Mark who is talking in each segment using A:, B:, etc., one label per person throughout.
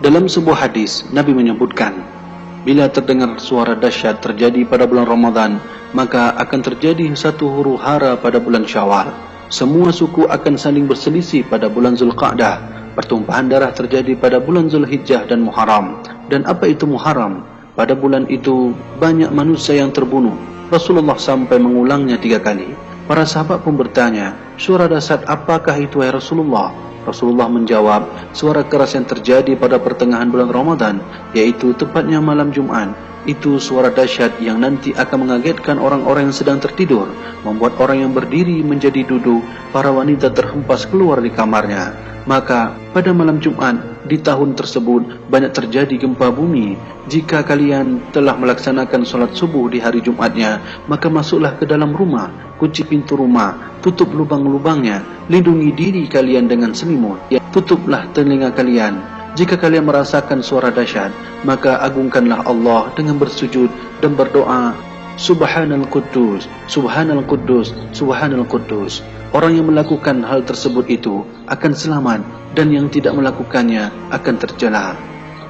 A: Dalam sebuah hadis, Nabi menyebutkan, bila terdengar suara dahsyat terjadi pada bulan Ramadan, maka akan terjadi satu huru-hara pada bulan Syawal. Semua suku akan saling berselisih pada bulan Zulqa'dah. Pertumpahan darah terjadi pada bulan Zulhijjah dan Muharram. Dan apa itu Muharram? Pada bulan itu banyak manusia yang terbunuh. Rasulullah sampai mengulangnya 3 kali. Para sahabat pun bertanya, suara dahsyat apakah itu, wahai Rasulullah? Rasulullah menjawab, suara keras yang terjadi pada pertengahan bulan Ramadan, yaitu tepatnya malam Jumat. Itu suara dahsyat yang nanti akan mengagetkan orang-orang yang sedang tertidur, membuat orang yang berdiri menjadi duduk, para wanita terhempas keluar di kamarnya. Maka pada malam Jumat di tahun tersebut banyak terjadi gempa bumi. Jika kalian telah melaksanakan solat subuh di hari Jumatnya, maka masuklah ke dalam rumah, kunci pintu rumah, tutup lubang-lubangnya, lindungi diri kalian dengan selimut, tutuplah telinga kalian. Jika kalian merasakan suara dahsyat, maka agungkanlah Allah dengan bersujud dan berdoa, Subhanal Quddus, Subhanal Quddus, Subhanal Quddus. Orang yang melakukan hal tersebut itu akan selamat, dan yang tidak melakukannya akan tercela.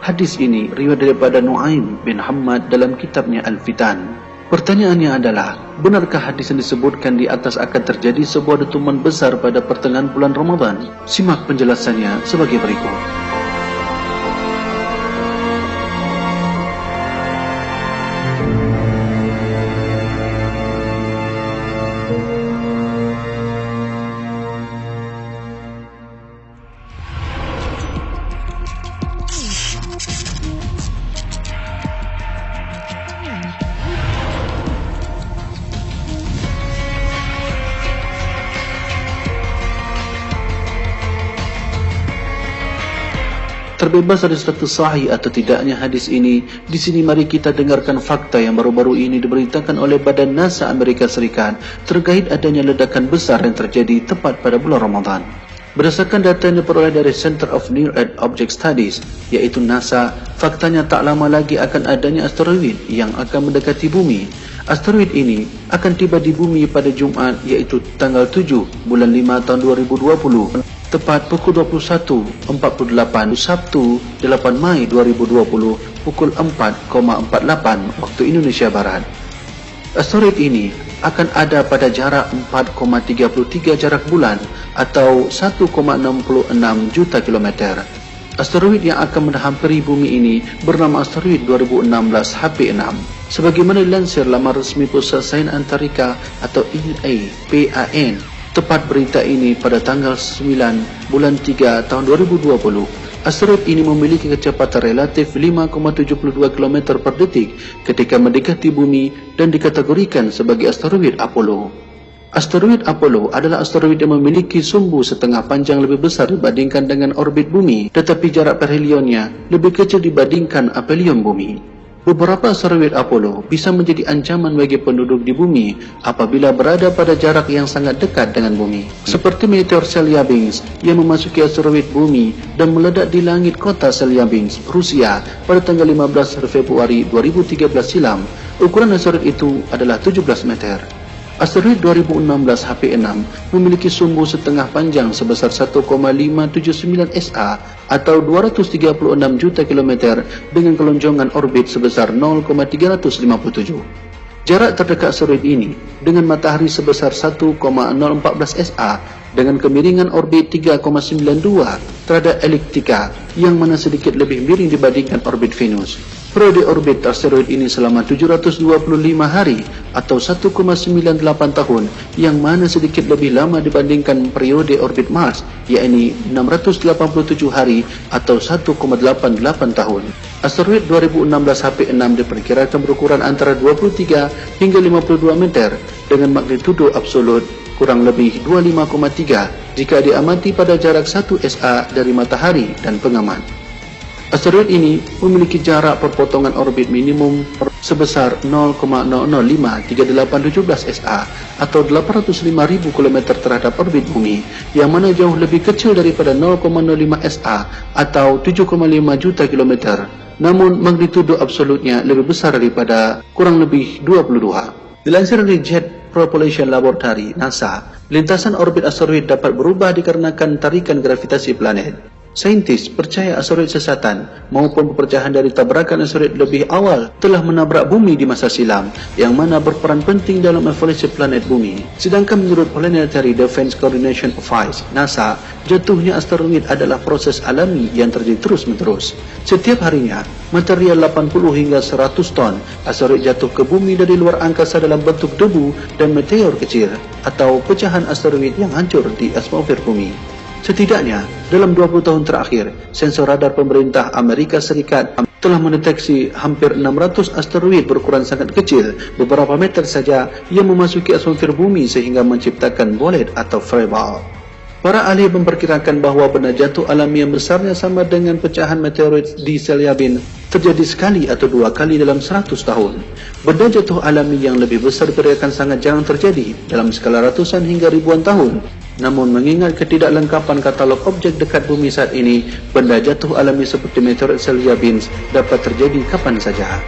A: Hadis ini riwayat daripada Nu'aim bin Hammad dalam kitabnya Al-Fitan. Pertanyaannya adalah, benarkah hadis yang disebutkan di atas akan terjadi sebuah dentuman besar pada pertengahan bulan Ramadan? Simak penjelasannya sebagai berikut. Terbebas dari status sahih atau tidaknya hadis ini, di sini mari kita dengarkan fakta yang baru-baru ini diberitakan oleh Badan NASA Amerika Serikat terkait adanya ledakan besar yang terjadi tepat pada bulan Ramadan. Berdasarkan data yang diperoleh dari Center of Near Earth Object Studies, yaitu NASA, faktanya tak lama lagi akan adanya asteroid yang akan mendekati bumi. Asteroid ini akan tiba di bumi pada Jumat, yaitu tanggal 7 bulan 5 tahun 2020. Tepat pukul 21.48 Sabtu 8 Mei 2020 pukul 4.48 waktu Indonesia Barat. Asteroid ini akan ada pada jarak 4,33 jarak bulan atau 1,66 juta kilometer. Asteroid yang akan menghampiri bumi ini bernama asteroid 2016 HP6. Sebagaimana dilansir laman resmi Pusat Sains Antarika atau EAPAN, tepat berita ini pada tanggal 9 bulan 3 tahun 2020. Asteroid ini memiliki kecepatan relatif 5,72 km per detik ketika mendekati bumi dan dikategorikan sebagai asteroid Apollo. Asteroid Apollo adalah asteroid yang memiliki sumbu setengah panjang lebih besar dibandingkan dengan orbit bumi, tetapi jarak perhelionnya lebih kecil dibandingkan aphelion bumi. Beberapa asteroid Apollo bisa menjadi ancaman bagi penduduk di bumi apabila berada pada jarak yang sangat dekat dengan bumi. Seperti meteor Chelyabinsk yang memasuki asteroid bumi dan meledak di langit kota Chelyabinsk, Rusia pada tanggal 15 Februari 2013 silam. Ukuran asteroid itu adalah 17 meter. Asteroid 2016 HP6 memiliki sumbu setengah panjang sebesar 1,579 SA atau 236 juta kilometer dengan kelonjongan orbit sebesar 0,357. Jarak terdekat asteroid ini dengan matahari sebesar 1,014 SA dengan kemiringan orbit 3,92 terhadap ekliptika yang mana sedikit lebih miring dibandingkan orbit Venus. Periode orbit asteroid ini selama 725 hari atau 1,98 tahun yang mana sedikit lebih lama dibandingkan periode orbit Mars, yakni 687 hari atau 1,88 tahun. Asteroid 2016 HP6 diperkirakan berukuran antara 23 hingga 52 meter dengan magnitudo absolut kurang lebih 25,3 jika diamati pada jarak 1 SA dari matahari dan pengamat. Asteroid ini memiliki jarak perpotongan orbit minimum sebesar 0,005387 SA atau 805.000 km terhadap orbit bumi, yang mana jauh lebih kecil daripada 0,05 SA atau 7,5 juta kilometer. Namun magnitudo absolutnya lebih besar daripada kurang lebih 22. Dilansir dari Jet Propulsion Laboratory NASA, lintasan orbit asteroid dapat berubah dikarenakan tarikan gravitasi planet. Saintis percaya asteroid sesatan maupun pepecahan dari tabrakan asteroid lebih awal telah menabrak bumi di masa silam, yang mana berperan penting dalam evolusi planet bumi. Sedangkan menurut Planetary Defense Coordination Office (NASA), jatuhnya asteroid adalah proses alami yang terjadi terus-menerus. Setiap harinya, material 80 hingga 100 ton asteroid jatuh ke bumi dari luar angkasa dalam bentuk debu dan meteor kecil atau pecahan asteroid yang hancur di atmosfer bumi. Setidaknya, dalam 20 tahun terakhir, sensor radar pemerintah Amerika Serikat telah mendeteksi hampir 600 asteroid berukuran sangat kecil, beberapa meter saja, yang memasuki atmosfer bumi sehingga menciptakan bolet atau fireball. Para ahli memperkirakan bahawa benda jatuh alami yang besarnya sama dengan pecahan meteorit di Chelyabinsk terjadi sekali atau dua kali dalam 100 tahun. Benda jatuh alami yang lebih besar diperkirakan sangat jarang terjadi dalam skala ratusan hingga ribuan tahun. Namun mengingat ketidaklengkapan katalog objek dekat bumi saat ini, benda jatuh alami seperti meteorit Chelyabinsk dapat terjadi kapan saja.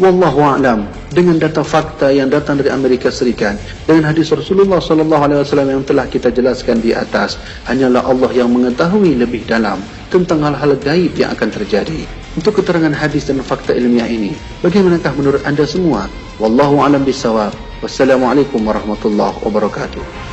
A: Wallahu a'lam. Dengan data fakta yang datang dari Amerika Serikat, dengan hadis Rasulullah SAW yang telah kita jelaskan di atas, hanyalah Allah yang mengetahui lebih dalam tentang hal-hal gaib yang akan terjadi. Untuk keterangan hadis dan fakta ilmiah ini, bagaimanakah menurut anda semua? Wallahu a'lam bissawab. Wassalamualaikum warahmatullahi wabarakatuh.